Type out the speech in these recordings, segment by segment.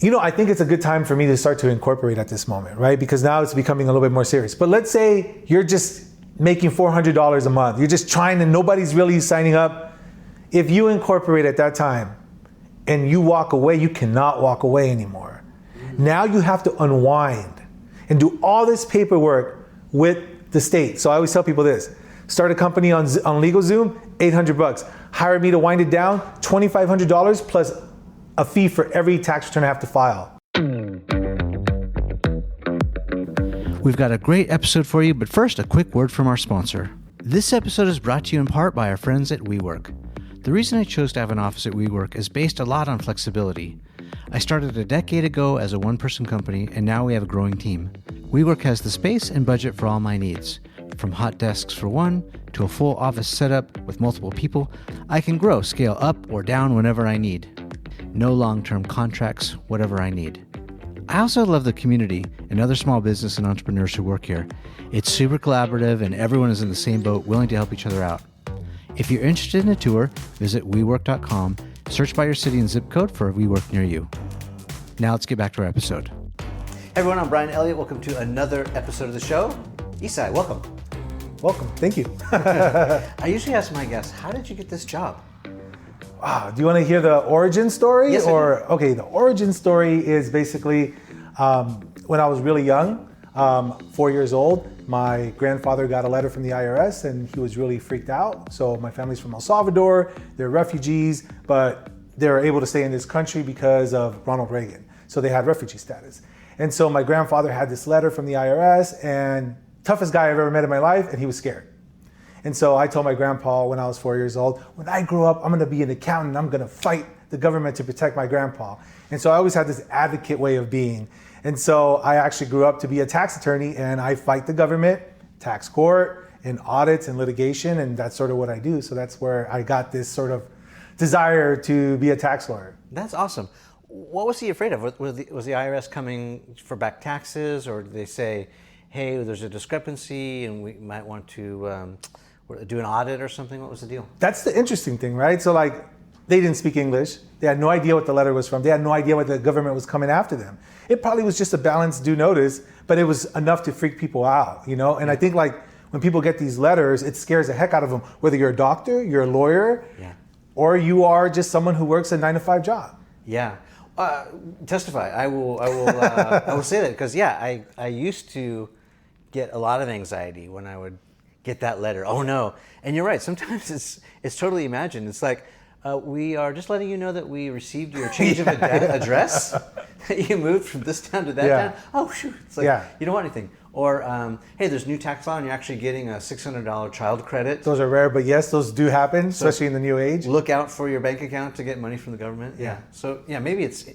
I think it's a good time for me to start to incorporate at this moment, right? Because now it's becoming a little bit more serious. But let's say you're just making $400 a month. You're just trying and nobody's really signing up. If you incorporate at that time and you walk away, you cannot walk away anymore. Now you have to unwind and do all this paperwork with the state. So I always tell people this: start a company on LegalZoom, $800. Hire me to wind it down, $2,500 plus a fee for every tax return I have to file. We've got a great episode for you, but first, a quick word from our sponsor. This episode is brought to you in part by our friends at WeWork. The reason I chose to have an office at WeWork is based a lot on flexibility. I started a decade ago as a one-person company, and now we have a growing team. WeWork has the space and budget for all my needs. From hot desks for one to a full office setup with multiple people, I can grow, scale up or down whenever I need. No long-term contracts, whatever I need. I also love the community and other small business and entrepreneurs who work here. It's super collaborative and everyone is in the same boat, willing to help each other out. If you're interested in a tour, visit WeWork.com, search by your city and zip code for a WeWork near you. Now let's get back to our episode. Hey everyone, I'm Brian Elliott. Welcome to another episode of the show. Isai, welcome. Welcome, thank you. I usually ask my guests, how did you get this job? Wow, do you want to hear the origin story? Yes, Okay, the origin story is basically when I was really young, 4 years old, my grandfather got a letter from the IRS and he was really freaked out. So my family's from El Salvador, they're refugees, but they were able to stay in this country because of Ronald Reagan. So they had refugee status. And so my grandfather had this letter from the IRS, and toughest guy I've ever met in my life, and he was scared. And so I told my grandpa when I was 4 years old, when I grow up, I'm gonna be an accountant. I'm gonna fight the government to protect my grandpa. And so I always had this advocate way of being. And so I actually grew up to be a tax attorney, and I fight the government, tax court, and audits and litigation, and that's sort of what I do. So that's where I got this sort of desire to be a tax lawyer. That's awesome. What was he afraid of? Was the IRS coming for back taxes, or did they say, hey, there's a discrepancy and we might want to do an audit or something? What was the deal? That's the interesting thing, right? So they didn't speak English. They had no idea what the letter was from. They had no idea what the government was coming after them. It probably was just a balanced due notice, but it was enough to freak people out, And I think when people get these letters, it scares the heck out of them, whether you're a doctor, you're a lawyer, or you are just someone who works a 9-to-5 job. Yeah. Testify. I will say that because I used to get a lot of anxiety when I would get that letter. Oh no! And you're right. Sometimes it's totally imagined. It's like we are just letting you know that we received your change of address. You moved from this town to that town. Oh shoot! It's like you don't want anything. Or hey, there's new tax law and you're actually getting a $600 child credit. Those are rare, but yes, those do happen, especially in the new age. Look out for your bank account to get money from the government. Yeah. So maybe it's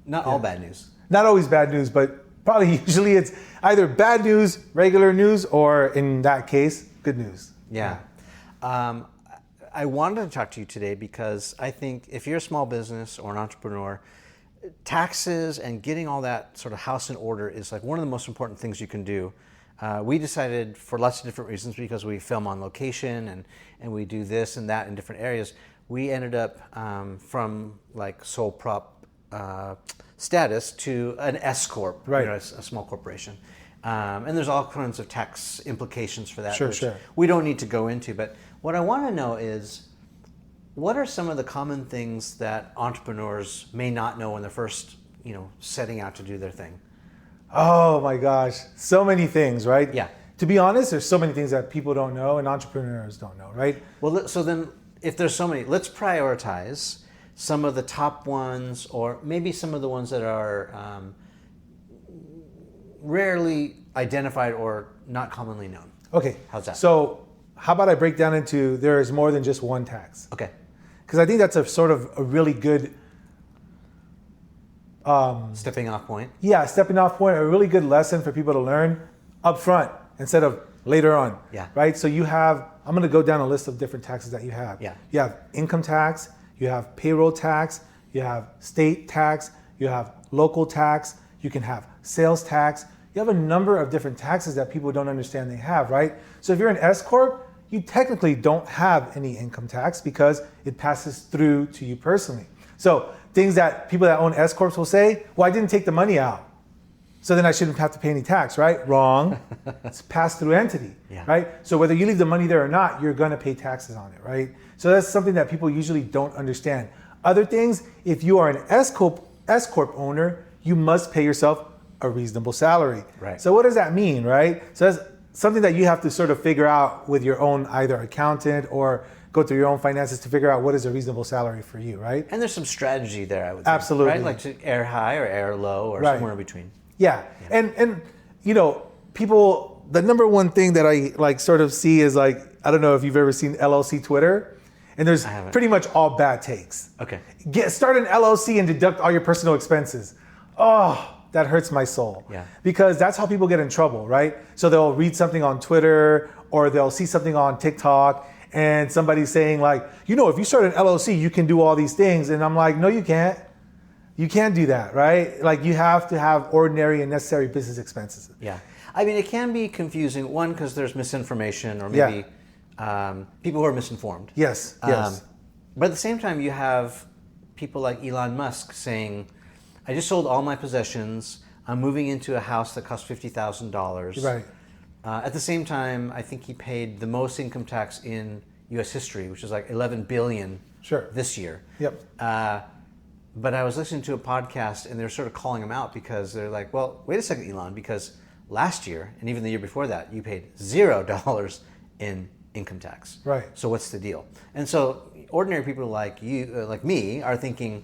not all bad news. Not always bad news, but probably usually it's either bad news, regular news, or in that case, good news. Yeah. I wanted to talk to you today because I think if you're a small business or an entrepreneur, taxes and getting all that sort of house in order is like one of the most important things you can do. We decided for lots of different reasons, because we film on location and we do this and that in different areas. We ended up from like sole prop status to an S corp, right? A small corporation, and there's all kinds of tax implications for that. Sure. We don't need to go into, but what I want to know is, what are some of the common things that entrepreneurs may not know when they're first, setting out to do their thing? Oh my gosh, so many things, right? Yeah. To be honest, there's so many things that people don't know and entrepreneurs don't know, right? Well, so then if there's so many, let's prioritize some of the top ones, or maybe some of the ones that are rarely identified or not commonly known. Okay. How's that? So how about I break down into there is more than just one tax? Okay. Because I think that's a sort of a really good stepping off point. Yeah, stepping off point, a really good lesson for people to learn up front instead of later on. Yeah. Right? So you have, I'm going to go down a list of different taxes that you have. Yeah. You have income tax, you have payroll tax, you have state tax, you have local tax, you can have sales tax. You have a number of different taxes that people don't understand they have, right? So if you're an S corp, you technically don't have any income tax because it passes through to you personally. So things that people that own S corps will say, well, I didn't take the money out, so then I shouldn't have to pay any tax, right? Wrong. It's a pass-through entity, right? So whether you leave the money there or not, you're going to pay taxes on it, right? So that's something that people usually don't understand. Other things, if you are an S corp owner, you must pay yourself a reasonable salary. Right. So what does that mean, right? So that's something that you have to sort of figure out with your own either accountant or go through your own finances to figure out what is a reasonable salary for you, right? And there's some strategy there, I would say. Absolutely. Right? Like to air high or air low or somewhere in between. Yeah. And you know, people, the number one thing that I like sort of see is like, I don't know if you've ever seen LLC Twitter, and there's pretty much all bad takes. Okay. Start an LLC and deduct all your personal expenses. Oh, that hurts my soul. Yeah. Because that's how people get in trouble, right? So they'll read something on Twitter or they'll see something on TikTok and somebody's saying like, you know, if you start an LLC, you can do all these things. And I'm like, no, you can't. You can't do that, right? Like you have to have ordinary and necessary business expenses. Yeah. I mean, it can be confusing, one, because there's misinformation or maybe people who are misinformed. Yes, yes. But at the same time, you have people like Elon Musk saying, I just sold all my possessions. I'm moving into a house that costs $50,000. Right. At the same time, I think he paid the most income tax in U.S. history, which is like $11 billion this year. Yep. But I was listening to a podcast, and they're sort of calling him out because they're like, well, wait a second, Elon, because last year, and even the year before that, you paid $0 in income tax. Right. So what's the deal? And so ordinary people like you, like me, are thinking,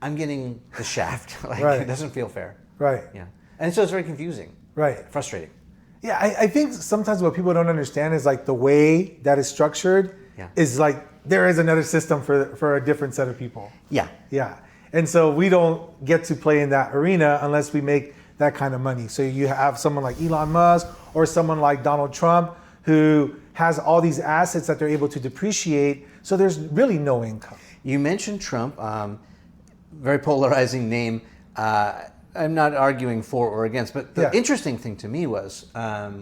I'm getting the shaft. It doesn't feel fair. Right. Yeah. And so it's very confusing. Right. Frustrating. Yeah, I think sometimes what people don't understand is like the way that is structured is like there is another system for a different set of people. Yeah. Yeah. And so we don't get to play in that arena unless we make that kind of money. So you have someone like Elon Musk or someone like Donald Trump who has all these assets that they're able to depreciate. So there's really no income. You mentioned Trump, very polarizing name. I'm not arguing for or against, but the interesting thing to me was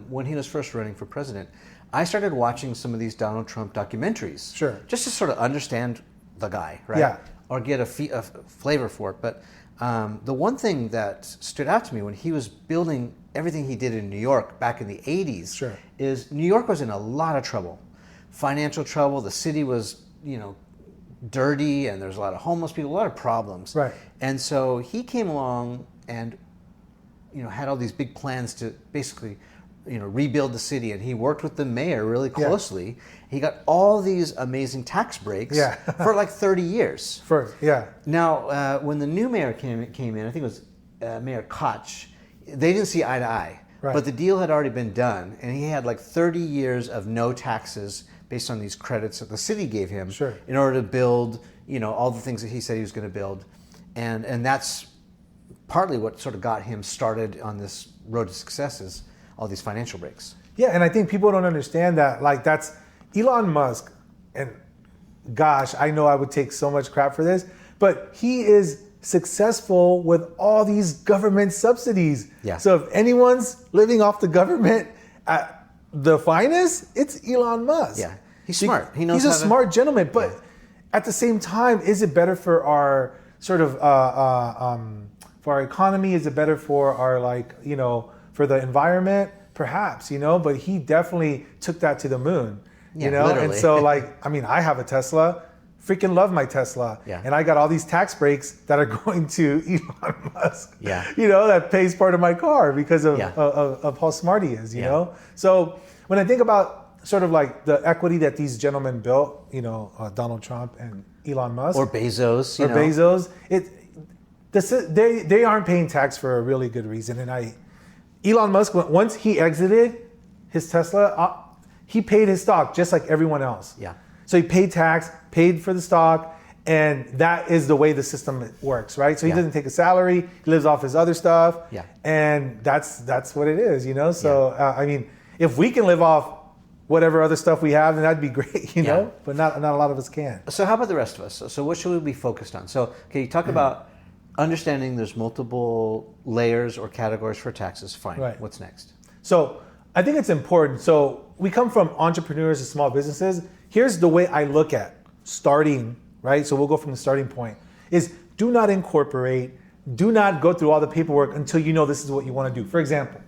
when he was first running for president, I started watching some of these Donald Trump documentaries. Sure. Just to sort of understand the guy, right? Yeah. Or get a flavor for it. But the one thing that stood out to me when he was building everything he did in New York back in the 80s is New York was in a lot of trouble. Financial trouble. The city was, dirty, and there's a lot of homeless people, a lot of problems. Right. And so he came along and, had all these big plans to basically, rebuild the city, and he worked with the mayor really closely. Yeah. He got all these amazing tax breaks for like 30 years. Now, when the new mayor came in, I think it was Mayor Koch, they didn't see eye to eye. Right. But the deal had already been done, and he had like 30 years of no taxes based on these credits that the city gave him in order to build, all the things that he said he was going to build. And that's partly what sort of got him started on this road to success is all these financial breaks. Yeah, and I think people don't understand that. Like, that's Elon Musk, and gosh, I know I would take so much crap for this, but he is successful with all these government subsidies. Yeah. So if anyone's living off the government at the finest, it's Elon Musk. Yeah, he's smart. He knows he's a smart gentleman, but at the same time, is it better for our sort of for our economy? Is it better for our for the environment? Perhaps, but he definitely took that to the moon, literally. And so I have a Tesla, freaking love my Tesla. Yeah. And I got all these tax breaks that are going to Elon Musk, Yeah. That pays part of my car because of how smart he is, you know? So when I think about sort of like the equity that these gentlemen built, Donald Trump and Elon Musk. Or Bezos, Bezos, they aren't paying tax for a really good reason. And Elon Musk, once he exited his Tesla, he paid his stock just like everyone else. Yeah. So he paid tax, paid for the stock, and that is the way the system works, right? So he doesn't take a salary, he lives off his other stuff, and that's what it is, So if we can live off whatever other stuff we have, then that'd be great, But not a lot of us can. So how about the rest of us? So what should we be focused on? So you talk about understanding there's multiple layers or categories for taxes. Fine. Right. What's next? So I think it's important. So we come from entrepreneurs and small businesses. Here's the way I look at starting, right? So we'll go from the starting point is, do not incorporate, do not go through all the paperwork until you know this is what you want to do. For example,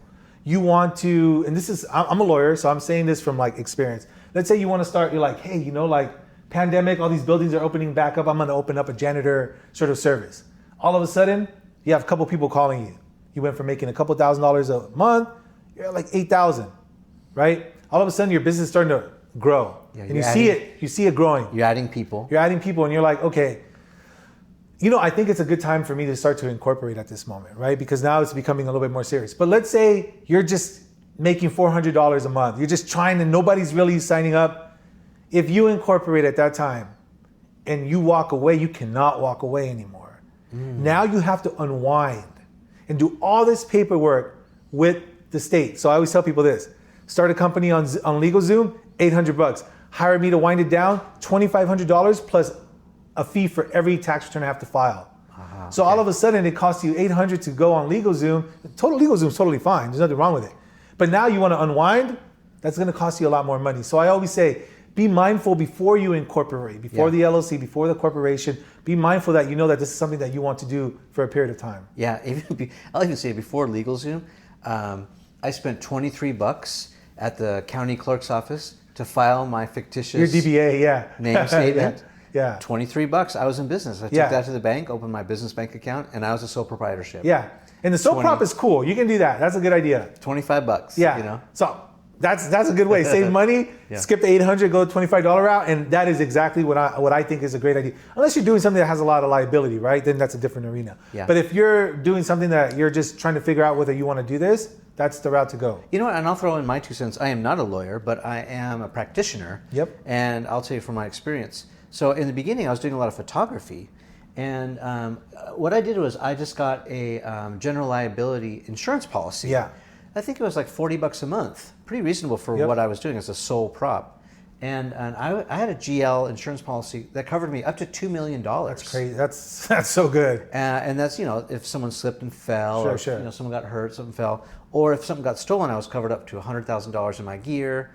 you want to, and this is, I'm a lawyer, so I'm saying this from like experience. Let's say you want to start, you're like, hey, like pandemic, all these buildings are opening back up. I'm going to open up a janitor sort of service. All of a sudden, you have a couple people calling you. You went from making a couple $1,000s a month, you're at like 8,000, right? All of a sudden, your business is starting to grow. Yeah, and you see it growing. You're adding people. And you're like, okay, I think it's a good time for me to start to incorporate at this moment, right? Because now it's becoming a little bit more serious. But let's say you're just making $400 a month. You're just trying and nobody's really signing up. If you incorporate at that time and you walk away, you cannot walk away anymore. Now you have to unwind and do all this paperwork with the state. So I always tell people this: start a company on LegalZoom, $800. Hire me to wind it down, $2,500 plus a fee for every tax return I have to file. So all of a sudden it costs you $800 to go on LegalZoom. Total LegalZoom is totally fine. There's nothing wrong with it. But now you want to unwind, that's going to cost you a lot more money. So I always say, be mindful before you incorporate, before the LLC, before the corporation. Be mindful that you know that this is something that you want to do for a period of time. Yeah, I'll even say before LegalZoom, I spent $23 at the county clerk's office to file my fictitious your DBA, name statement. Yeah. $23. I was in business. I took that to the bank, opened my business bank account, and I was a sole proprietorship. Yeah. And the sole prop is cool. You can do that. That's a good idea. $25. Yeah. So that's a good way. Save money, skip the $800, go the $25 route, and that is exactly what I think is a great idea. Unless you're doing something that has a lot of liability, right? Then that's a different arena. Yeah. But if you're doing something that you're just trying to figure out whether you want to do this, that's the route to go. You know what? And I'll throw in my 2 cents. I am not a lawyer, but I am a practitioner. Yep. And I'll tell you from my experience. So in the beginning, I was doing a lot of photography. And what I did was I just got a general liability insurance policy. Yeah. I think it was like $40 a month. Pretty reasonable for what I was doing as a sole prop. And I had a GL insurance policy that covered me up to $2 million. That's crazy. That's so good. And that's, if someone slipped and fell, or someone got hurt, something fell, or if something got stolen, I was covered up to $100,000 in my gear.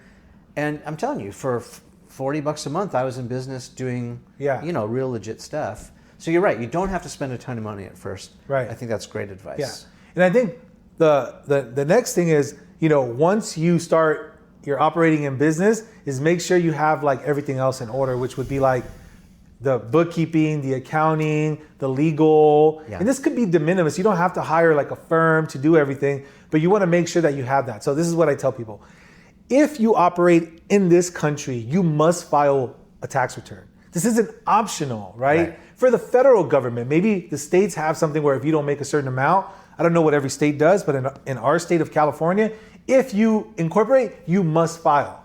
And I'm telling you, for $40 a month, I was in business doing, real legit stuff. So you're right. You don't have to spend a ton of money at first. Right. I think that's great advice. Yeah. And I think the next thing is, once you start you're operating in business, is make sure you have like everything else in order, which would be like the bookkeeping, the accounting, the legal. Yeah. And this could be de minimis. You don't have to hire like a firm to do everything, but you want to make sure that you have that. So this is what I tell people. If you operate in this country, you must file a tax return. This isn't optional, right? For the federal government, maybe the states have something where if you don't make a certain amount, I don't know what every state does, but in our state of California, if you incorporate, you must file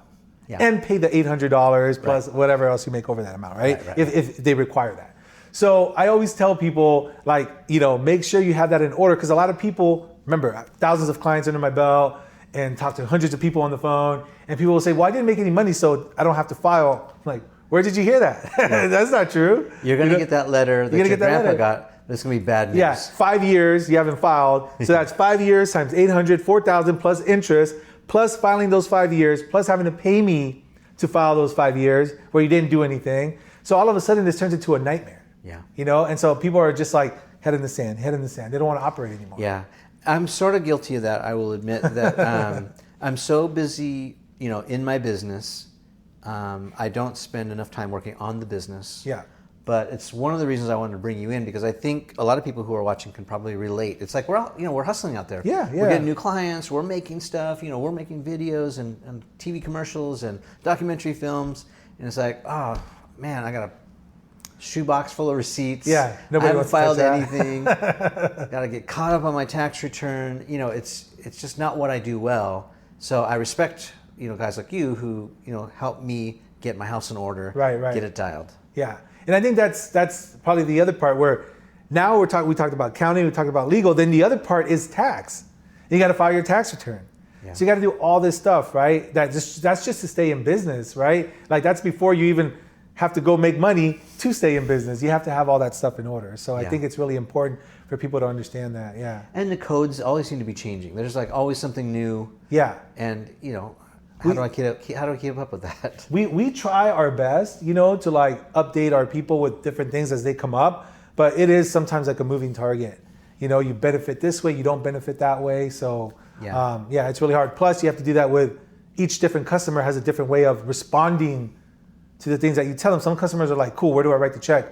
and pay the $800 plus whatever else you make over that amount, right? If they require that. So I always tell people, like, make sure you have that in order, because a lot of people, remember, thousands of clients under my belt and talk to hundreds of people on the phone, and people will say, well, I didn't make any money, so I don't have to file. I'm like, where did you hear that? That's not true. You're going to get that letter that your grandpa got. It's going to be bad news. Yeah, 5 years you haven't filed. So that's 5 years times 800, 4,000 plus interest, plus filing those 5 years, plus having to pay me to file those 5 years where you didn't do anything. So all of a sudden this turns into a nightmare. Yeah. And so people are just like head in the sand. They don't want to operate anymore. Yeah. I'm sort of guilty of that. I will admit that I'm so busy, in my business. I don't spend enough time working on the business. Yeah. But it's one of the reasons I wanted to bring you in, because I think a lot of people who are watching can probably relate. It's like we're hustling out there. Yeah. We're getting new clients. We're making stuff. We're making videos and TV commercials and documentary films. And it's like, oh man, I got a shoebox full of receipts. Yeah. I haven't filed anything. Got to get caught up on my tax return. It's just not what I do well. So I respect guys like you who help me get my house in order. Right. Get it dialed. Yeah. And I think that's probably the other part where now we talked about accounting, we talked about legal, then the other part is tax. You got to file your tax return. Yeah. So you got to do all this stuff, right? That's just to stay in business, right? Like that's before you even have to go make money to stay in business. You have to have all that stuff in order. So I think it's really important for people to understand that. Yeah. And the codes always seem to be changing. There's like always something new. Yeah. And how do I keep up with that? We try our best, to like update our people with different things as they come up. but it is sometimes like a moving target. You know, you benefit this way, you don't benefit that way. So it's really hard. Plus, you have to do that with each different customer has a different way of responding to the things that you tell them. Some customers are like, cool, where do I write the check?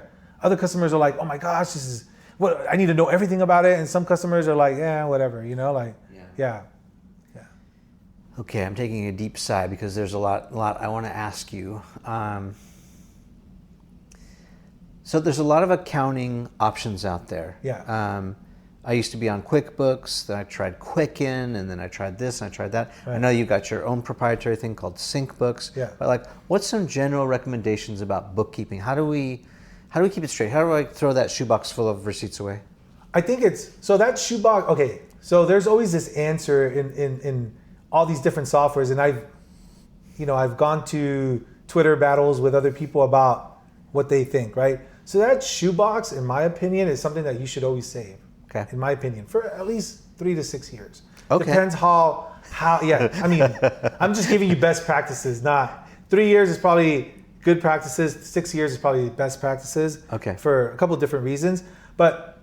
Other customers are like, oh my gosh, this is what I need to know everything about it. And some customers are like, yeah, whatever, you know, like, yeah. Okay, I'm taking a deep sigh because there's a lot I want to ask you. So there's a lot of accounting options out there. Yeah. I used to be on QuickBooks, then I tried Quicken, and then I tried this and I tried that. Right. I know you got your own proprietary thing called SyncBooks. Yeah. But like, what's some general recommendations about bookkeeping? How do we keep it straight? How do I throw that shoebox full of receipts away? I think so that shoebox, okay, so there's always this answer in all these different softwares, and I've gone to Twitter battles with other people about what they think, right? So that shoebox, in my opinion, is something that you should always save. Okay. In my opinion, for at least 3 to 6 years. Okay. Depends how, I mean, I'm just giving you best practices, not 3 years is probably good practices, 6 years is probably best practices. Okay. For a couple of different reasons. But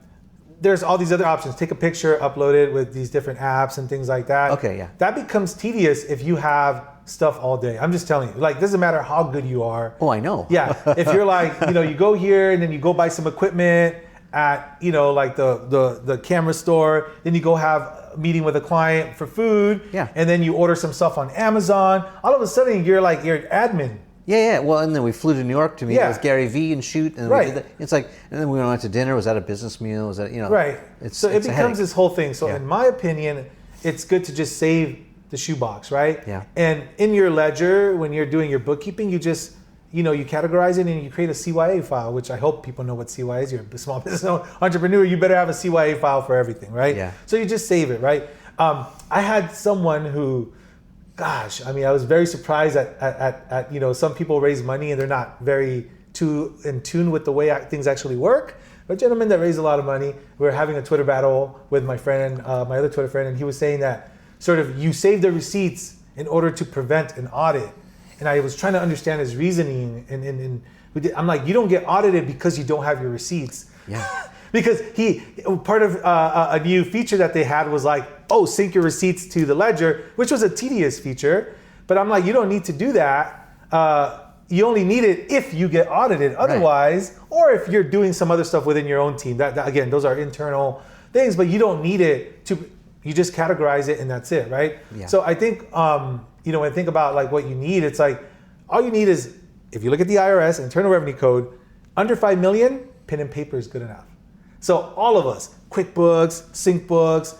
there's all these other options. Take a picture, upload it with these different apps and things like that. Okay, yeah. That becomes tedious if you have stuff all day. I'm just telling you, like, doesn't matter how good you are. Oh, I know. Yeah. If you're like, you go here and then you go buy some equipment at, like the camera store, then you go have a meeting with a client for food. Yeah. And then you order some stuff on Amazon. All of a sudden you're admin. Yeah. Well, and then we flew to New York to meet with Gary Vee and shoot. And right. We did that. It's like, and then we went to dinner. Was that a business meal? Was that, Right. So it becomes this whole thing. So Yeah. in my opinion, it's good to just save the shoebox, right? Yeah. And in your ledger, when you're doing your bookkeeping, you just, you categorize it and you create a CYA file, which I hope people know what CYA is. You're a small business entrepreneur, you better have a CYA file for everything, right? Yeah. So you just save it, right? I had someone who, gosh, I was very surprised at some people raise money and they're not very too in tune with the way things actually work. But a gentleman that raised a lot of money, we were having a Twitter battle with my friend, my other Twitter friend, and he was saying that sort of you save the receipts in order to prevent an audit. And I was trying to understand his reasoning, and I'm like, you don't get audited because you don't have your receipts. Yeah. Because part of a new feature that they had was like, sync your receipts to the ledger, which was a tedious feature. But I'm like, you don't need to do that. You only need it if you get audited. Otherwise, or if you're doing some other stuff within your own team. That again, those are internal things, but you don't need it to. You just categorize it and that's it, right? Yeah. So I think, when I think about like what you need, it's like all you need is if you look at the IRS Internal Revenue Code, under 5 million, pen and paper is good enough. So all of us, QuickBooks, SyncBooks,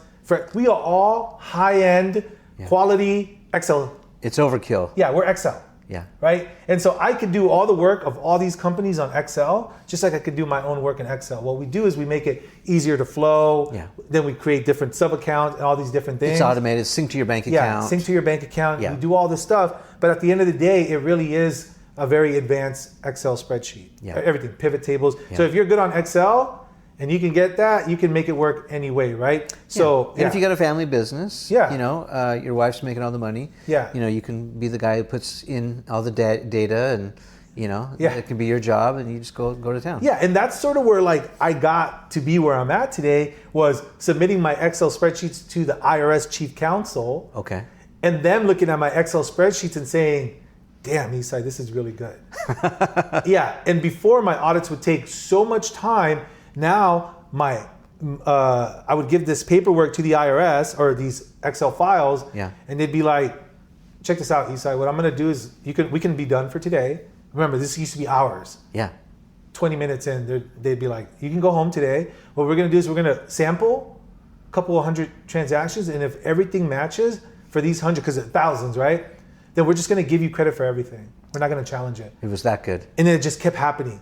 we are all high-end quality Excel. It's overkill. Yeah, we're Excel. Yeah. Right? And so I could do all the work of all these companies on Excel, just like I could do my own work in Excel. What we do is we make it easier to flow. Yeah. Then we create different sub-accounts and all these different things. It's automated, sync to your bank account. Yeah, sync to your bank account. Yeah. We do all this stuff. But at the end of the day, it really is a very advanced Excel spreadsheet. Yeah. Everything, pivot tables. Yeah. So if you're good on Excel, and you can get that, you can make it work any way, right? So, and if you got a family business, your wife's making all the money. Yeah. You can be the guy who puts in all the data, and it can be your job, and you just go to town. Yeah, and that's sort of where I got to be where I'm at today, was submitting my Excel spreadsheets to the IRS Chief Counsel. Okay. And then looking at my Excel spreadsheets and saying, damn, Isai, this is really good. Yeah, and before my audits would take so much time. Now, I would give this paperwork to the IRS or these Excel files, and they'd be like, check this out, Isai, what I'm going to do is we can be done for today. Remember, this used to be hours. Yeah. 20 minutes in, they'd be like, you can go home today. What we're going to do is we're going to sample a couple of 100 transactions, and if everything matches for these 100, because it's thousands, right? Then we're just going to give you credit for everything. We're not going to challenge it. It was that good. And then it just kept happening.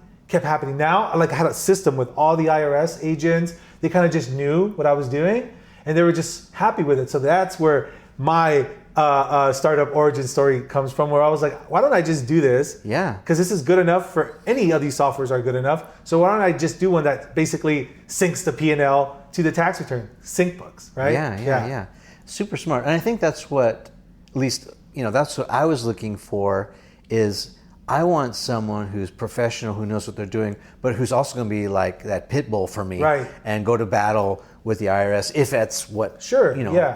Now, I had a system with all the IRS agents. They kind of just knew what I was doing, and they were just happy with it. So that's where my startup origin story comes from, where I was like, why don't I just do this? Yeah. Because this is good enough for any of these softwares are good enough. So why don't I just do one that basically syncs the P&L to the tax return? SyncBooks, right? Yeah. Super smart. And I think that's what, at least, that's what I was looking for is, I want someone who's professional, who knows what they're doing, but who's also going to be like that pit bull for me, Right. and go to battle with the IRS if that's what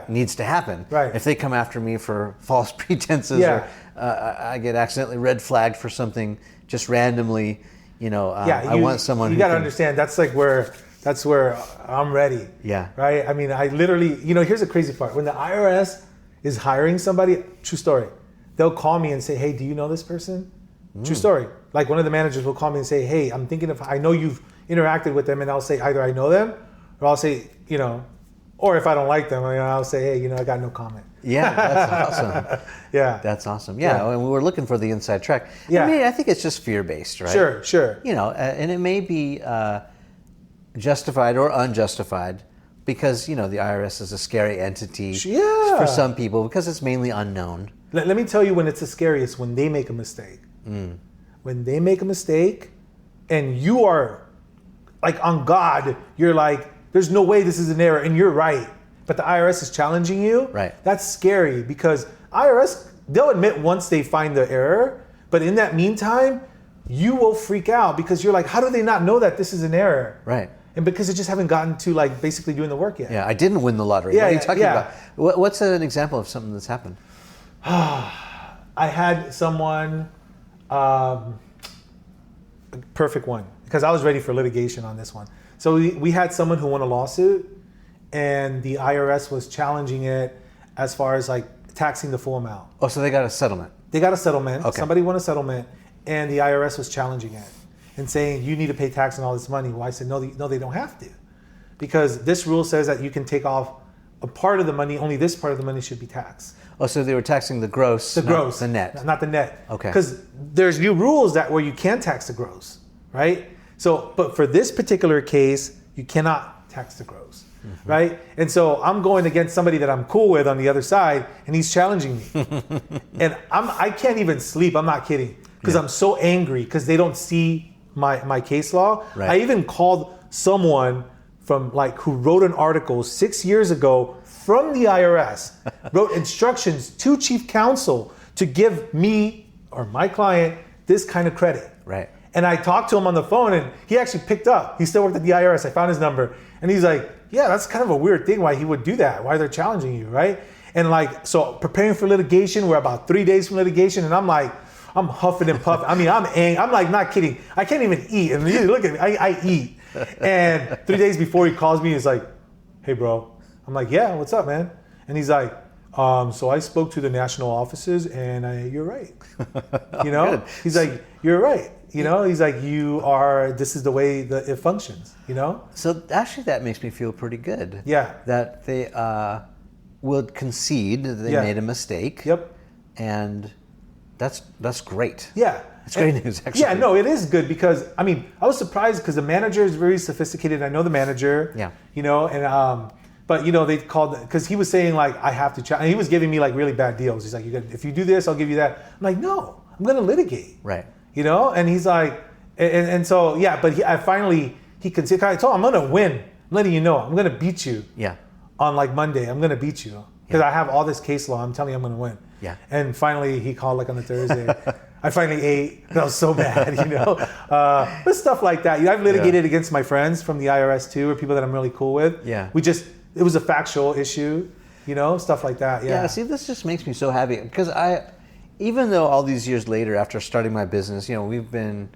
needs to happen. Right. If they come after me for false pretenses, Yeah. or I get accidentally red flagged for something just randomly, I want someone. You got to understand that's where I'm ready. Yeah. Right. I mean, I literally, here's the crazy part. When the IRS is hiring somebody, true story, they'll call me and say, "Hey, do you know this person?" True story. Like one of the managers will call me and say, "Hey, I'm thinking I know you've interacted with them," and I'll say either I know them, or I'll say, or if I don't like them, I'll say, "Hey, I got no comment." Yeah, that's awesome. Yeah, that's awesome. Yeah, and we were looking for the inside track. Yeah, I mean, I think it's just fear-based, right? Sure. And it may be justified or unjustified because the IRS is a scary entity for some people because it's mainly unknown. Let me tell you when it's the scariest, when they make a mistake. When they make a mistake and you are like on God, you're like, there's no way this is an error and you're right, but the IRS is challenging you. Right. That's scary because IRS, they'll admit once they find the error, but in that meantime, you will freak out because you're like, how do they not know that this is an error? Right. And because they just haven't gotten to like basically doing the work yet. Yeah, I didn't win the lottery. What are you talking about? What's an example of something that's happened? I had someone, perfect one, because I was ready for litigation on this one. So we had someone who won a lawsuit and the IRS was challenging it as far as like taxing the full amount. Oh, so they got a settlement. They got a settlement. Okay. Somebody won a settlement and the IRS was challenging it and saying, you need to pay tax on all this money. Well, I said, no, they don't have to. Because this rule says that you can take off a part of the money, only this part of the money should be taxed. Oh, so they were taxing the gross, not the net. Not the net. Okay. Because there's new rules where you can tax the gross, right? So, but for this particular case, you cannot tax the gross, right? And so I'm going against somebody that I'm cool with on the other side, and he's challenging me. And I can't even sleep, I'm not kidding, because I'm so angry because they don't see my case law. Right. I even called someone from who wrote an article 6 years ago from the IRS, wrote instructions to chief counsel to give me or my client this kind of credit. Right. And I talked to him on the phone and he actually picked up. He still worked at the IRS. I found his number. And he's like, yeah, that's kind of a weird thing why he would do that, why they're challenging you, right? And so preparing for litigation, we're about 3 days from litigation and I'm huffing and puffing. I mean, I'm angry. I'm like, not kidding. I can't even eat. And you look at me, I eat. And 3 days before he calls me, he's like, hey, bro. I'm like, yeah, what's up, man? And he's like, so I spoke to the national offices and you're right. Good. He's like, you're right. He's like, this is the way that it functions, So actually that makes me feel pretty good. Yeah. That they would concede that they made a mistake. Yep. And that's great. Yeah. It's great news, actually. Yeah, no, it is good because, I was surprised because the manager is very sophisticated. I know the manager. Yeah. But they called, because he was saying I have to and he was giving me really bad deals. He's like, if you do this, I'll give you that. I'm like, no, I'm going to litigate. Right. And he's like, and so, yeah, but he considered, I told him, I'm going to win. I'm letting you know, I'm going to beat you. Yeah. On Monday, I'm going to beat you. Because I have all this case law. I'm telling you, I'm going to win. Yeah. And finally, he called on a Thursday. I finally ate. I was so mad, But stuff like that. I've litigated against my friends from the IRS too, or people that I'm really cool with. Yeah. It was a factual issue, stuff like that. Yeah. Yeah. See, this just makes me so happy because even though all these years later, after starting my business, we've been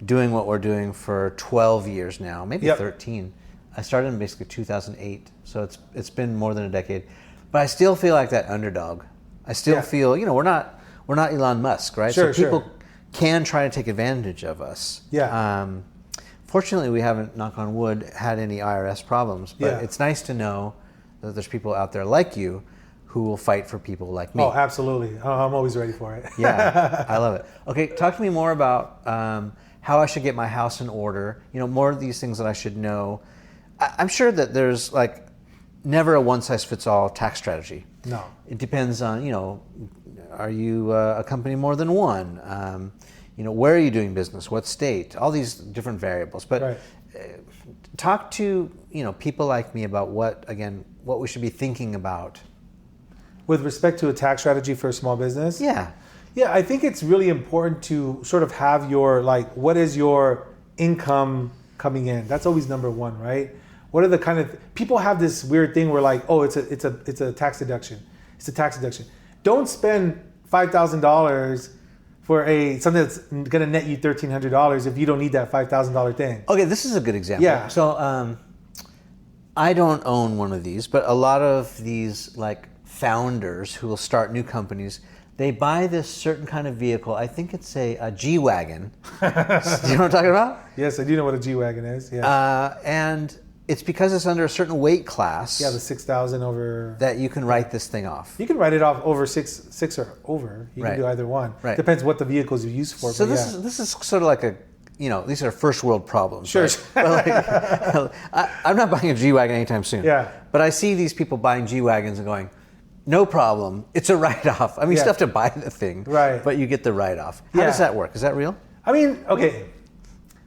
doing what we're doing for 12 years now, maybe 13. I started in basically 2008, so it's been more than a decade. But I still feel like that underdog. I still feel, we're not Elon Musk, right? Sure, so people can try to take advantage of us. Yeah. Fortunately, we haven't, knock on wood, had any IRS problems. But it's nice to know that there's people out there like you who will fight for people like me. Oh, absolutely. I'm always ready for it. Yeah, I love it. Okay, talk to me more about how I should get my house in order. More of these things that I should know. I'm sure that there's never a one-size-fits-all tax strategy. No. It depends on, are you a company more than one? Where are you doing business? What state? All these different variables. But talk to, people like me about what we should be thinking about. With respect to a tax strategy for a small business? Yeah. Yeah, I think it's really important to sort of have your, like, what is your income coming in? That's always number one, right? What are the kind of, people have this weird thing where like, oh, it's a tax deduction. It's a tax deduction. Don't spend $5,000 for something that's going to net you $1,300 if you don't need that $5,000 thing. Okay, this is a good example. Yeah. So I don't own one of these, but a lot of these like founders who will start new companies, they buy this certain kind of vehicle. I think it's a G-Wagon. Do you know what I'm talking about? Yes, I do know what a G-Wagon is. Yeah. And it's because it's under a certain weight class. Yeah, the 6,000 over. That you can write this thing off. You can write it off over six or over. You can do either one. Right. Depends what the vehicles you use for. So this is sort of like a, these are first world problems. Sure. Right? But like, I'm not buying a G-Wagon anytime soon. Yeah. But I see these people buying G-Wagons and going, no problem. It's a write-off. I mean, you still have to buy the thing, right? But you get the write-off. How does that work? Is that real? I mean, okay.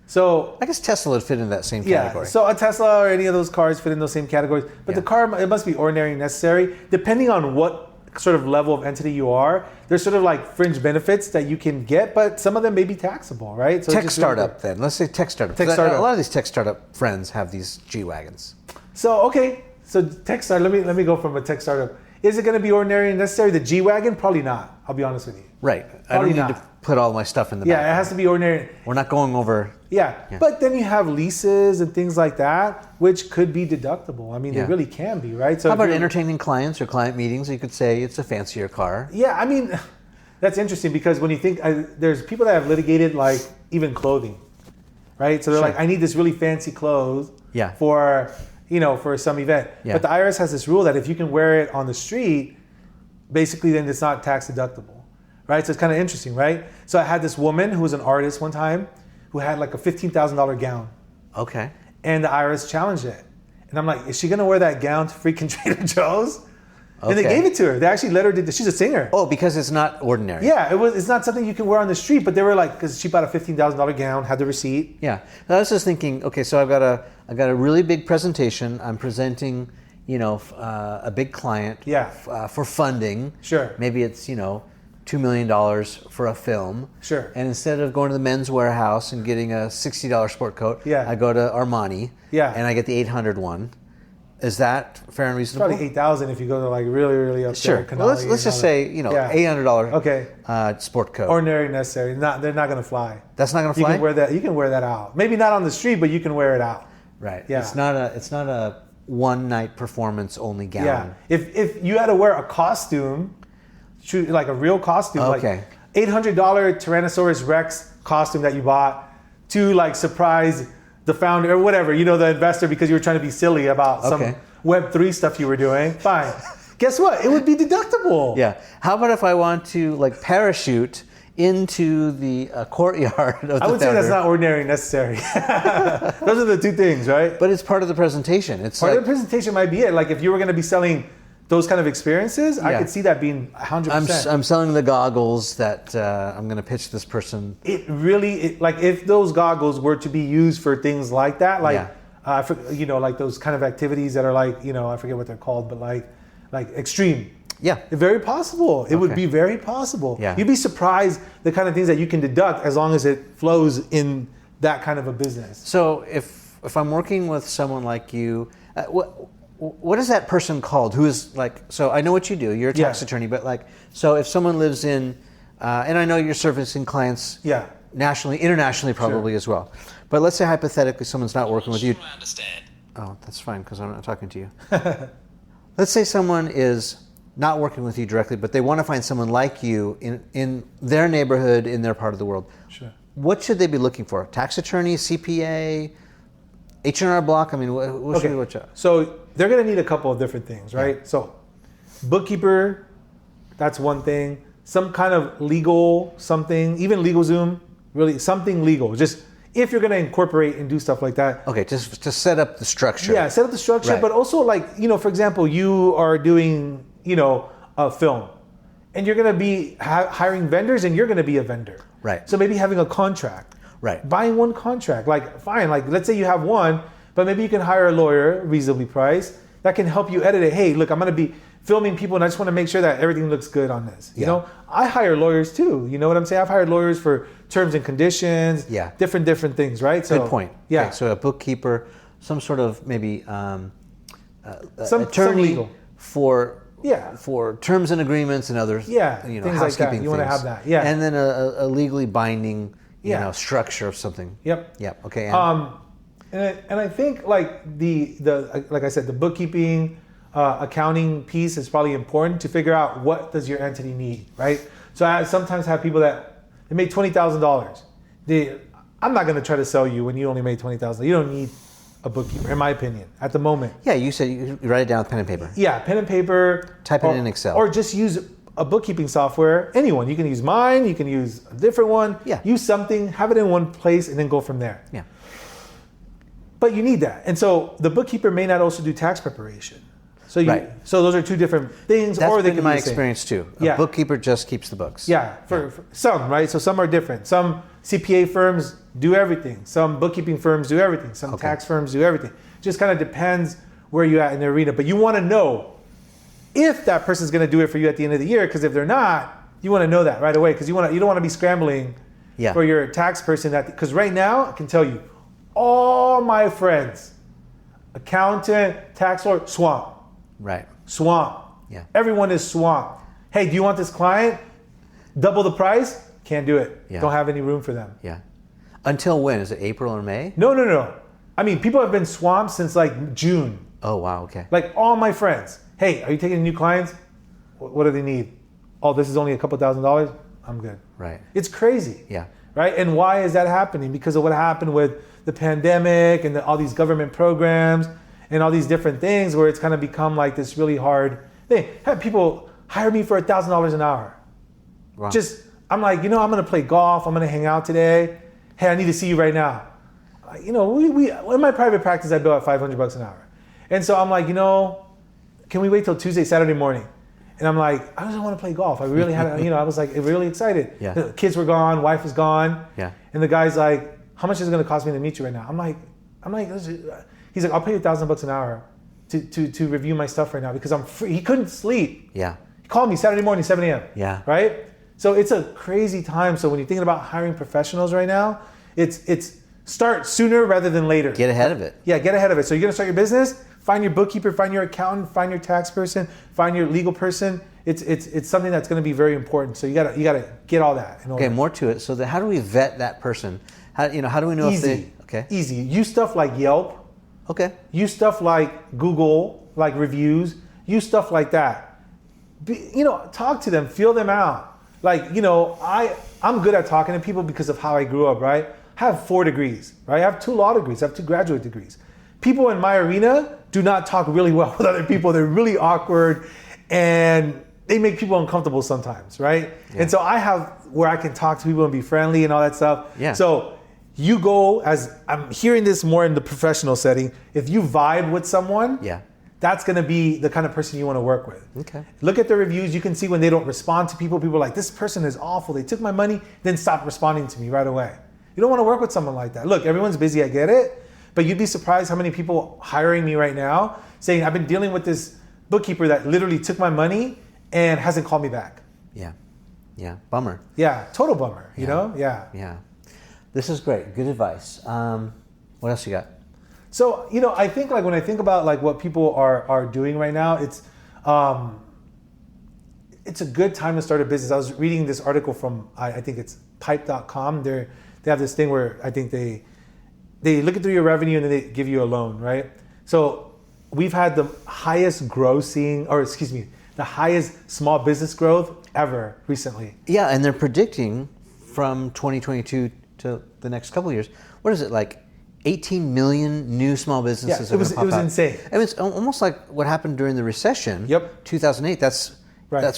So I guess Tesla would fit in that same category. Yeah. So a Tesla or any of those cars fit in those same categories. But the car, it must be ordinary and necessary. Depending on what sort of level of entity you are, there's sort of like fringe benefits that you can get, but some of them may be taxable, right? So tech startup then. Let's say tech startup. A lot of these tech startup friends have these G-Wagons. So, okay. So tech startup, let me go from a tech startup. Is it going to be ordinary and necessary? The G-Wagon? Probably not. I'll be honest with you. Right. I don't need to put all my stuff in the back. Yeah, it has to be ordinary. We're not going over. Yeah. But then you have leases and things like that, which could be deductible. I mean, they really can be, right? So how about entertaining clients or client meetings? You could say it's a fancier car. Yeah, I mean, that's interesting because when you think, there's people that have litigated like even clothing, right? So they're like, I need this really fancy clothes for some event. Yeah. But the IRS has this rule that if you can wear it on the street, basically then it's not tax deductible, right? So it's kind of interesting, right? So I had this woman who was an artist one time who had like a $15,000 gown. Okay. And the IRS challenged it. And I'm like, is she going to wear that gown to freaking Trader Joe's? Okay. And they gave it to her. They actually let her she's a singer. Oh, because it's not ordinary. Yeah, it's not something you can wear on the street, but they were like, because she bought a $15,000 gown, had the receipt. Yeah. I was just thinking, okay, so I've got a really big presentation. I'm presenting, a big client for funding. Sure. Maybe it's, $2 million for a film. Sure. And instead of going to the Men's Warehouse and getting a $60 sport coat, I go to Armani. Yeah. And I get the 800 one. Is that fair and reasonable? Probably 8,000 if you go to like really, really up there. Sure. Well, let's just say, $800 sport coat. Ordinary, necessary. They're not going to fly. That's not going to fly? You can wear that out. Maybe not on the street, but you can wear it out. Right. Yeah. It's not a one night performance only gown. Yeah. If you had to wear a costume, like a real costume, like $800 Tyrannosaurus Rex costume that you bought to like surprise the founder or whatever, the investor, because you were trying to be silly about some Web3 stuff you were doing, fine. Guess what? It would be deductible. Yeah. How about if I want to like parachute into the courtyard of the I would say that's not ordinary and necessary. Those are the two things, right? But it's part of the presentation. It's part of the presentation might be it. Like if you were going to be selling those kind of experiences, I could see that being 100%. I'm selling the goggles that I'm going to pitch this person. Like if those goggles were to be used for things like that, like like those kind of activities that are like, I forget what they're called, but like extreme. Yeah. Very possible. It would be very possible. Yeah. You'd be surprised the kind of things that you can deduct as long as it flows in that kind of a business. So if I'm working with someone like you, what is that person called who is like, so I know what you do, you're a tax attorney, but like, so if someone lives in, and I know you're servicing clients nationally, internationally probably as well, but let's say hypothetically someone's not working with you. I understand. Oh, that's fine because I'm not talking to you. Let's say someone is not working with you directly, but they want to find someone like you in their neighborhood, in their part of the world. Sure. What should they be looking for? Tax attorney, CPA, H&R Block? I mean, what should we watch out? So they're going to need a couple of different things, right? Yeah. So bookkeeper, that's one thing. Some kind of legal something, even LegalZoom, really something legal. Just if you're going to incorporate and do stuff like that. Okay, just to set up the structure. Yeah, set up the structure, but also like, for example, you are doing, a film and you're going to be hiring vendors and you're going to be a vendor. Right. So maybe having a contract. Right. Buying one contract, like fine, like let's say you have one, but maybe you can hire a lawyer, reasonably priced, that can help you edit it. Hey, look, I'm going to be filming people, and I just want to make sure that everything looks good on this. You Yeah. know, I hire lawyers too. You know what I'm saying? I've hired lawyers for terms and conditions, Yeah. different things, right? So, Good point. Yeah. Okay, so a bookkeeper, some sort of maybe Some attorney legal. for Yeah. for terms and agreements and others. Yeah, you know, things like that. housekeeping You wanna things. have that, yeah. And then a legally binding, Yeah. structure of something. Yep. Yep. Okay. And, And I think like like I said, the bookkeeping, accounting piece is probably important to figure out what does your entity need, right? So I sometimes have people that they made $20,000. I'm not going to try to sell you when you only made $20,000. You don't need a bookkeeper, in my opinion, at the moment. yeah, you said you write it down with pen and paper. Yeah, pen and paper. Type it in Excel. Or just use a bookkeeping software. Anyone. You can use mine. You can use a different one. Yeah. Use something, have it in one place, and then go from there. Yeah. But you need that. And so the bookkeeper may not also do tax preparation. So Right. so those are two different things. That's or they been can my be the same. experience too. A Yeah. bookkeeper just keeps the books. Yeah, for some, right? So some are different. Some CPA firms do everything. Some bookkeeping firms do everything. Some Okay. tax firms do everything. Just kind of depends where you're at in the arena. But you want to know if that person's going to do it for you at the end of the year. Because if they're not, you want to know that right away. Because you don't want to be scrambling Yeah. for your tax person. Because right now, I can tell you, all my friends, accountant, tax lawyer, swamp. Right. Swamp. Yeah. Everyone is swamped. Hey, do you want this client? Double the price? Can't do it. Yeah. Don't have any room for them. Yeah. Until when? Is it April or May? No. I mean, people have been swamped since like June. Oh wow. Okay. Like all my friends. Hey, are you taking new clients? What do they need? Oh, this is only a couple $1,000s? I'm good. Right. It's crazy. Yeah. Right? And why is that happening? Because of what happened with the pandemic and all these government programs and all these different things where it's kind of become like this really hard thing. Have people hire me for $1,000 an hour. Wow. I'm like, I'm going to play golf. I'm going to hang out today. Hey, I need to see you right now. We in my private practice, I bill at $500 an hour. And so I'm like, can we wait till Tuesday, Saturday morning? And I'm like, I just want to play golf. I really had, I was like really excited. Yeah. The kids were gone, wife was gone. Yeah. And the guy's like, how much is it going to cost me to meet you right now? I'm like, he's like, I'll pay you $1,000 an hour to review my stuff right now because I'm free. He couldn't sleep. Yeah. He called me Saturday morning, 7 a.m. Yeah. Right? So it's a crazy time. So when you're thinking about hiring professionals right now, it's start sooner rather than later. Get ahead of it. Yeah, get ahead of it. So you're gonna start your business, find your bookkeeper, find your accountant, find your tax person, find your legal person. It's something that's gonna be very important. So you gotta get all that in order. Okay, more to it. So how do we vet that person? How do we know if they? Okay. Easy. Use stuff like Yelp. Okay. Use stuff like Google, like reviews. Use stuff like that. Talk to them, feel them out. Like, I'm good at talking to people because of how I grew up, right? I have 4 degrees, right? I have 2 law degrees. I have 2 graduate degrees. People in my arena do not talk really well with other people. They're really awkward and they make people uncomfortable sometimes, right? Yeah. And so I have where I can talk to people and be friendly and all that stuff. Yeah. So you go, as I'm hearing this more in the professional setting, if you vibe with someone, Yeah. that's going to be the kind of person you want to work with. Okay. Look at the reviews. You can see when they don't respond to people. People are like, this person is awful. They took my money, then stopped responding to me right away. You don't want to work with someone like that. Look, everyone's busy. I get it. But you'd be surprised how many people hiring me right now saying, I've been dealing with this bookkeeper that literally took my money and hasn't called me back. Yeah. Yeah. Bummer. Yeah, total bummer, you know? Yeah. Yeah. This is great. Good advice. What else you got? So, I think like when I think about like what people are doing right now, it's a good time to start a business. I was reading this article from, I think it's pipe.com. They have this thing where I think they look through your revenue and then they give you a loan, right? So we've had the highest the highest small business growth ever recently. Yeah, and they're predicting from 2022 to the next couple of years. What is it, like 18 million new small businesses? Yeah, it was insane. I mean, it's almost like what happened during the recession. Yep. 2008. That's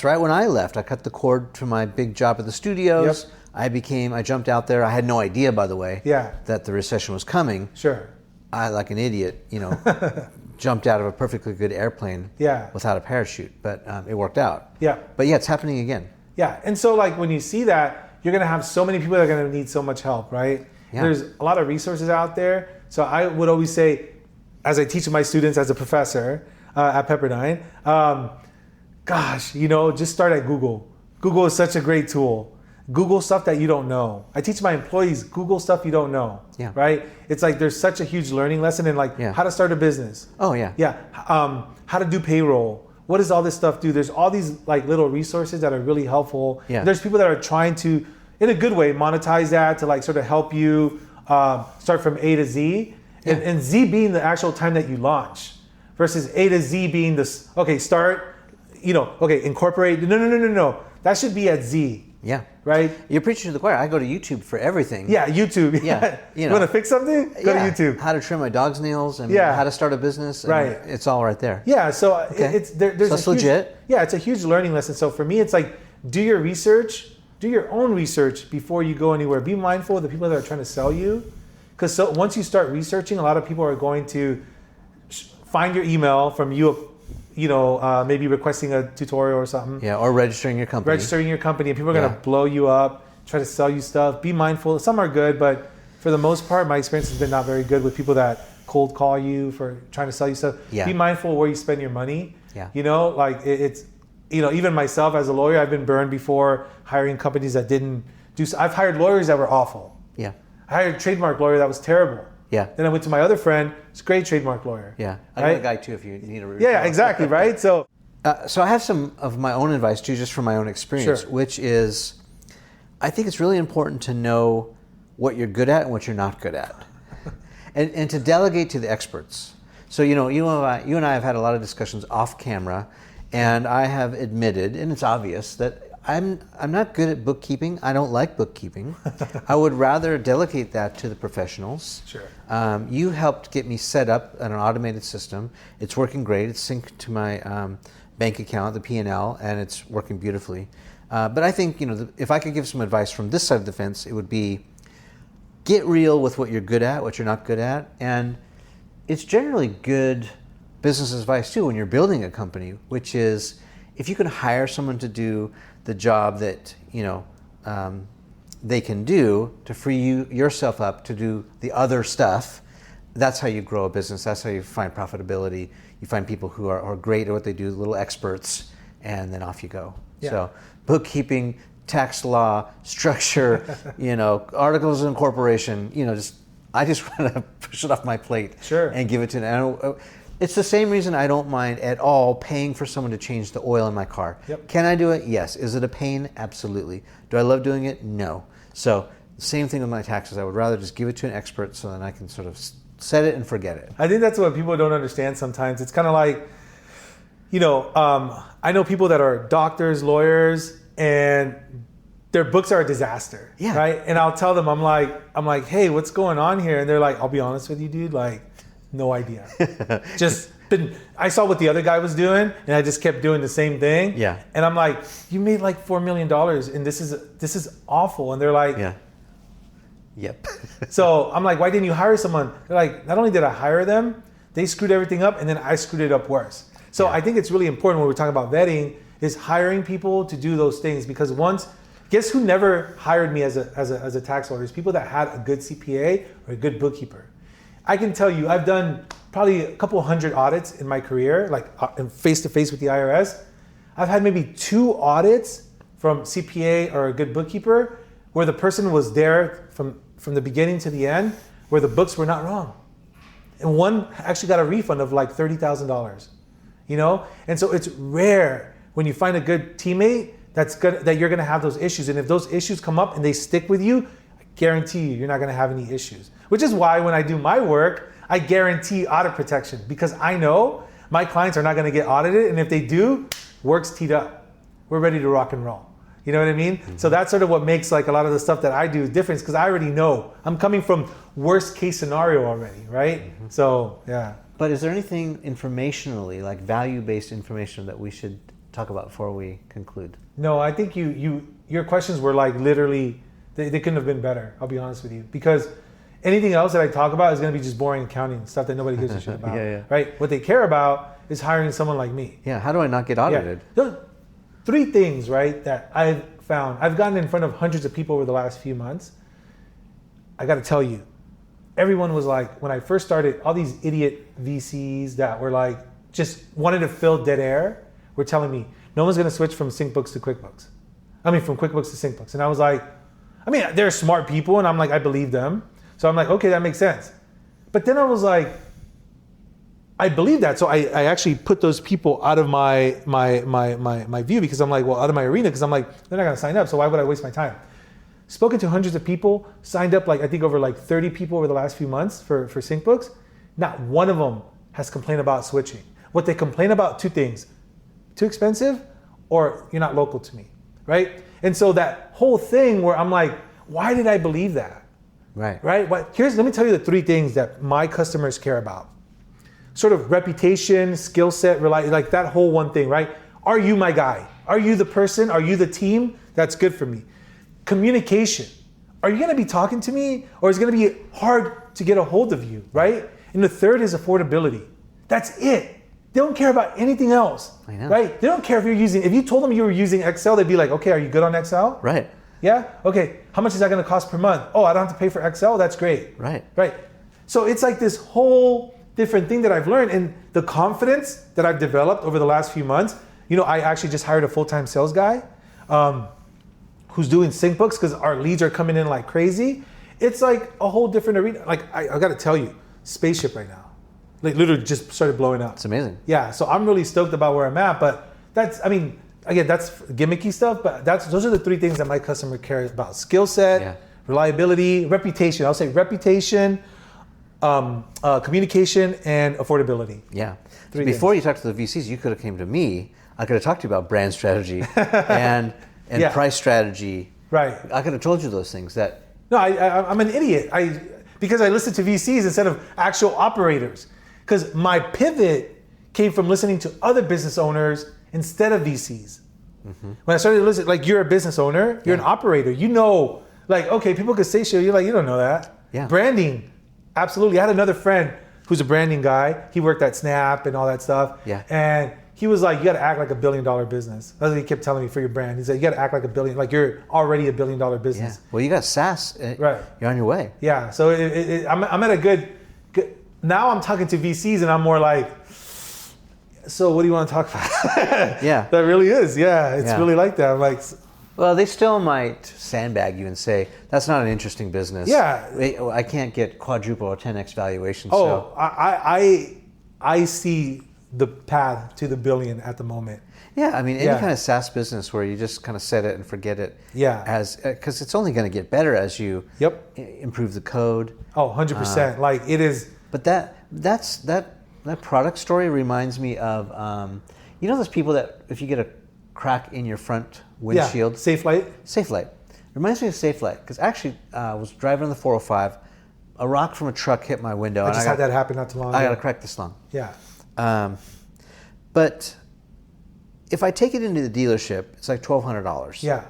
right when I left. I cut the cord to my big job at the studios. Yep. I jumped out there. I had no idea, by the way, Yeah. that the recession was coming. Sure. I, like an idiot, jumped out of a perfectly good airplane Yeah. without a parachute, but it worked out. Yeah. But yeah, it's happening again. Yeah, and so like when you see that, you're gonna have so many people that are gonna need so much help, right? Yeah. There's a lot of resources out there. So I would always say, as I teach my students as a professor at Pepperdine, Gosh, just start at Google. Google is such a great tool. Google stuff that you don't know. I teach my employees, Google stuff you don't know. Yeah. Right? It's like there's such a huge learning lesson in like how to start a business. Oh yeah. Yeah. How to do payroll. What does all this stuff do? There's all these like little resources that are really helpful. Yeah. There's people that are trying to, in a good way, monetize that to like sort of help you start from A to Z. Yeah. And Z being the actual time that you launch versus A to Z being this, start, incorporate. No. That should be at Z. Yeah. Right? You're preaching to the choir. I go to YouTube for everything. Yeah, YouTube. Yeah. You want to fix something? Go to YouTube. How to trim my dog's nails and how to start a business. And right. It's all right there. Yeah. So there's that's legit. Yeah, it's a huge learning lesson. So for me, it's like, do your research, do your own research before you go anywhere. Be mindful of the people that are trying to sell you. Because once you start researching, a lot of people are going to find your email from you, maybe requesting a tutorial or something. Yeah, or registering your company. And people are going to blow you up, try to sell you stuff. Be mindful. Some are good, but for the most part, my experience has been not very good with people that cold call you for trying to sell you stuff. Yeah. Be mindful where you spend your money. Yeah. It's even myself as a lawyer, I've been burned before hiring companies that didn't do. I've hired lawyers that were awful. Yeah. I hired a trademark lawyer that was terrible. Yeah. Then I went to my other friend. It's a great trademark lawyer. Yeah. I know a guy too if you need a referral. Yeah, exactly, right? So I have some of my own advice too, just from my own experience, which is, I think it's really important to know what you're good at and what you're not good at, and to delegate to the experts. So you and I have had a lot of discussions off camera, and I have admitted, and it's obvious, that I'm not good at bookkeeping. I don't like bookkeeping. I would rather delegate that to the professionals. Sure. You helped get me set up on an automated system. It's working great. It's synced to my bank account, the P&L, and it's working beautifully. But I think if I could give some advice from this side of the fence, it would be get real with what you're good at, what you're not good at, and it's generally good business advice too when you're building a company, which is if you can hire someone to do the job that they can do to free yourself up to do the other stuff. That's how you grow a business. That's how you find profitability. You find people who are great at what they do, little experts, and then off you go. Yeah. So bookkeeping, tax law, structure, articles of incorporation, I just want to push it off my plate and give it to It's the same reason I don't mind at all paying for someone to change the oil in my car. Yep. Can I do it? Yes. Is it a pain? Absolutely. Do I love doing it? No. So the same thing with my taxes. I would rather just give it to an expert so that I can sort of set it and forget it. I think that's what people don't understand sometimes. It's kind of like, I know people that are doctors, lawyers, and their books are a disaster. Yeah. Right? And I'll tell them, I'm like, hey, what's going on here? And they're like, I'll be honest with you, dude, like, no idea. I saw what the other guy was doing, and I just kept doing the same thing. Yeah. And I'm like, you made like $4 million, and this is awful. And they're like, yeah. Yep. So I'm like, why didn't you hire someone? They're like, not only did I hire them, they screwed everything up, and then I screwed it up worse. So I think it's really important when we're talking about vetting is hiring people to do those things, because guess who never hired me as a tax lawyer? Is people that had a good CPA or a good bookkeeper. I can tell you, I've done probably a couple hundred audits in my career, like face-to-face with the IRS. I've had maybe 2 audits from CPA or a good bookkeeper where the person was there from the beginning to the end, where the books were not wrong. And one actually got a refund of like $30,000, And so it's rare when you find a good teammate that you're gonna have those issues. And if those issues come up and they stick with you, I guarantee you're not gonna have any issues. Which is why when I do my work, I guarantee audit protection, because I know my clients are not gonna get audited, and if they do, work's teed up. We're ready to rock and roll. You know what I mean? Mm-hmm. So that's sort of what makes like a lot of the stuff that I do different, because I already know. I'm coming from worst case scenario already, right? Mm-hmm. So, yeah. But is there anything informationally, like value-based information, that we should talk about before we conclude? No, I think your questions were like literally, they couldn't have been better, I'll be honest with you. Because anything else that I talk about is going to be just boring accounting, stuff that nobody gives a shit about, right? What they care about is hiring someone like me. Yeah, how do I not get audited? Yeah. 3 things, right, that I've found. I've gotten in front of hundreds of people over the last few months. I got to tell you, everyone was like, when I first started, all these idiot VCs that were like, just wanted to fill dead air, were telling me, no one's gonna switch from SyncBooks to QuickBooks. From QuickBooks to SyncBooks. And I was like, they're smart people, and I'm like, I believe them. So I'm like, okay, that makes sense. But then I was like, I believe that. So I actually put those people out of my view, because I'm like, well, out of my arena, because I'm like, they're not gonna sign up, so why would I waste my time? Spoken to hundreds of people, signed up I think over 30 people over the last few months for SyncBooks. Not one of them has complained about switching. What they complain about, two things: too expensive, or you're not local to me, right? And so that whole thing where I'm like, why did I believe that? Right. Let me tell you the three things that my customers care about. Sort of reputation, skill set, like that whole one thing, right? Are you my guy? Are you the person? Are you the team? That's good for me. Communication. Are you gonna be talking to me, or is it gonna be hard to get a hold of you, right? And the third is affordability. That's it. They don't care about anything else, right? They don't care if you told them you were using Excel, they'd be like, okay, are you good on Excel? Right. Yeah? Okay, how much is that gonna cost per month? Oh, I don't have to pay for Excel? That's great. Right. So it's like this whole different thing that I've learned, and the confidence that I've developed over the last few months. I actually just hired a full-time sales guy who's doing SyncBooks, because our leads are coming in like crazy. It's like a whole different arena. Like I gotta tell you, spaceship right now. Literally just started blowing up. It's amazing. Yeah, so I'm really stoked about where I'm at, but that's gimmicky stuff, but those are the three things that my customer cares about: skill set, reliability, reputation. I'll say reputation, communication, and affordability. Yeah. Before you talked to the VCs, you could have came to me. I could have talked to you about brand strategy and price strategy. Right. I could have told you those things. No, I'm an idiot. Because I listen to VCs instead of actual operators. Because my pivot came from listening to other business owners instead of VCs. Mm-hmm. When I started to listen, you're a business owner, you're an operator. Okay, people could say shit. You're like, you don't know that. Yeah. Branding, absolutely. I had another friend who's a branding guy. He worked at Snap and all that stuff. Yeah. And he was like, you got to act like $1 billion business. That's what he kept telling me for your brand. He said, you got to act like $1 billion, like you're already $1 billion business. Yeah. Well, you got SaaS. Right. You're on your way. Yeah. So I'm at a good. Now I'm talking to VCs, and I'm more like, so what do you want to talk about? Yeah. That really is. Yeah. It's really like that. I'm like. Well, they still might sandbag you and say, that's not an interesting business. Yeah. I can't get quadruple or 10x valuation. Oh, so. I see the path to the billion at the moment. Yeah, any kind of SaaS business where you just kind of set it and forget it. Yeah. Because it's only going to get better as you improve the code. Oh, 100%. It is. But that product story reminds me of, those people that if you get a crack in your front windshield. Safe-Light. Reminds me of Safe-Light, because actually I was driving on the 405, a rock from a truck hit my window. I just had that happen not too long ago. I got a crack this long. Yeah. But if I take it into the dealership, it's like $1,200. Yeah.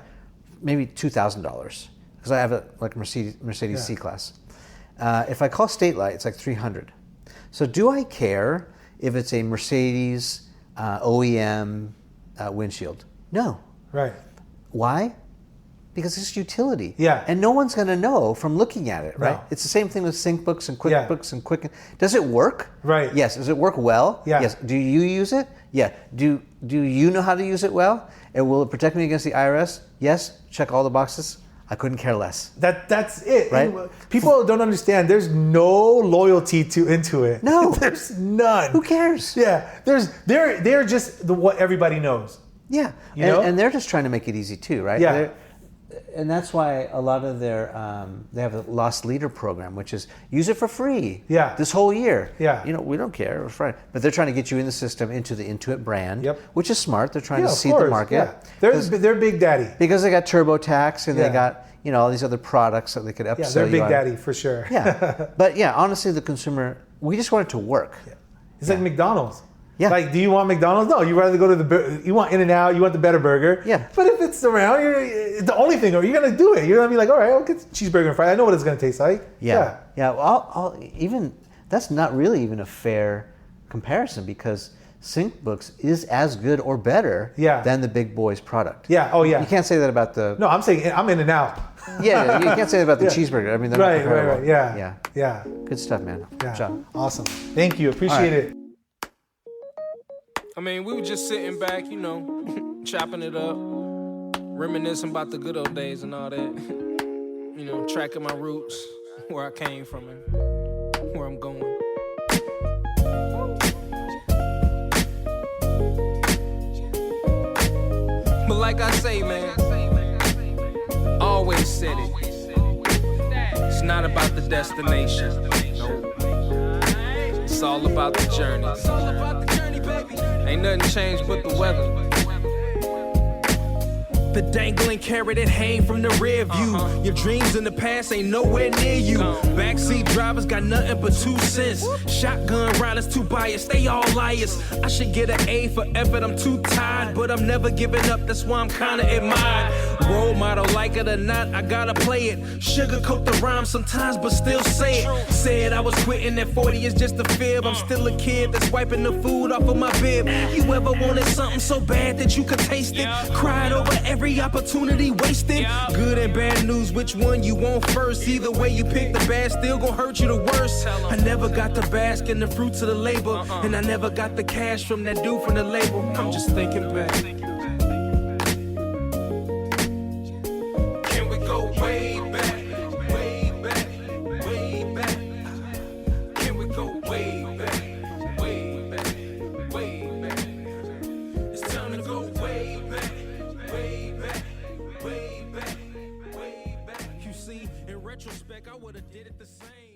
Maybe $2,000, because I have a Mercedes C-Class. If I call State Light, it's like $300. So do I care if it's a Mercedes OEM windshield? No. Right. Why? Because it's utility. Yeah. And no one's going to know from looking at it, right? No. It's the same thing with SyncBooks and QuickBooks and Quicken. Does it work? Right. Yes. Does it work well? Yeah. Yes. Do you use it? Yeah. Do you know how to use it well? And will it protect me against the IRS? Yes. Check all the boxes. I couldn't care less. That's it. Right? People don't understand. There's no loyalty to Intuit. No. There's none. Who cares? Yeah. They're just what everybody knows. Yeah. And they're just trying to make it easy too, right? Yeah. And that's why a lot of their they have a lost leader program, which is use it for free. Yeah. This whole year. Yeah. We don't care. We're fine. But they're trying to get you in the system into the Intuit brand. Yep. Which is smart. They're trying to of seed course. the market. Yeah. They're big daddy. Because they got TurboTax and they got all these other products that they could upsell you. Yeah, they're big daddy for sure. Yeah. But honestly, the consumer, we just want it to work. Yeah. It's like McDonald's. Yeah. Like, do you want McDonald's? No, you rather go to you want In-N-Out, you want the better burger. Yeah. But if it's around, it's the only thing, or you're gonna do it. You're gonna be like, all right, I'll get cheeseburger and fries. I know what it's gonna taste like. Yeah. Well, even that's not really even a fair comparison, because SyncBooks is as good or better than the big boys product. Yeah. Oh yeah. You can't say that about the. No, I'm saying I'm In-N-Out. Yeah, you can't say that about the cheeseburger. They're not comparable. Right. Yeah. Good stuff, man. Yeah. Good job. Awesome. Thank you. Appreciate it. I mean, we were just sitting back, you know, chopping it up, reminiscing about the good old days and all that. You know, tracking my roots, where I came from and where I'm going. But like I say, man, always said it. It's not about the destination. Nope. It's all about the journey. Ain't nothing changed but the weather. The dangling carrot that hang from the rear view. Your dreams in the past ain't nowhere near you. Backseat drivers got nothing but 2 cents. Shotgun riders too biased, they all liars. I should get an A for effort, I'm too tired. But I'm never giving up, that's why I'm kinda admired. Role model, like it or not, I gotta play it. Sugarcoat the rhyme sometimes, but still say it. Said I was quitting at 40 is just a fib. I'm still a kid that's wiping the food off of my bib. You ever wanted something so bad that you could taste it? Cried over every opportunity wasted. Good and bad news, which one you want first? Either way you pick, the bad still gon' hurt you the worst. I never got to bask in the fruits of the labor, and I never got the cash from that dude from the label. I'm just thinking back. Can we go way back, way back, way back? Can we go way back, way back, way back? It's time to go way back, way back, way back, way back. You see, in retrospect, I would've did it the same.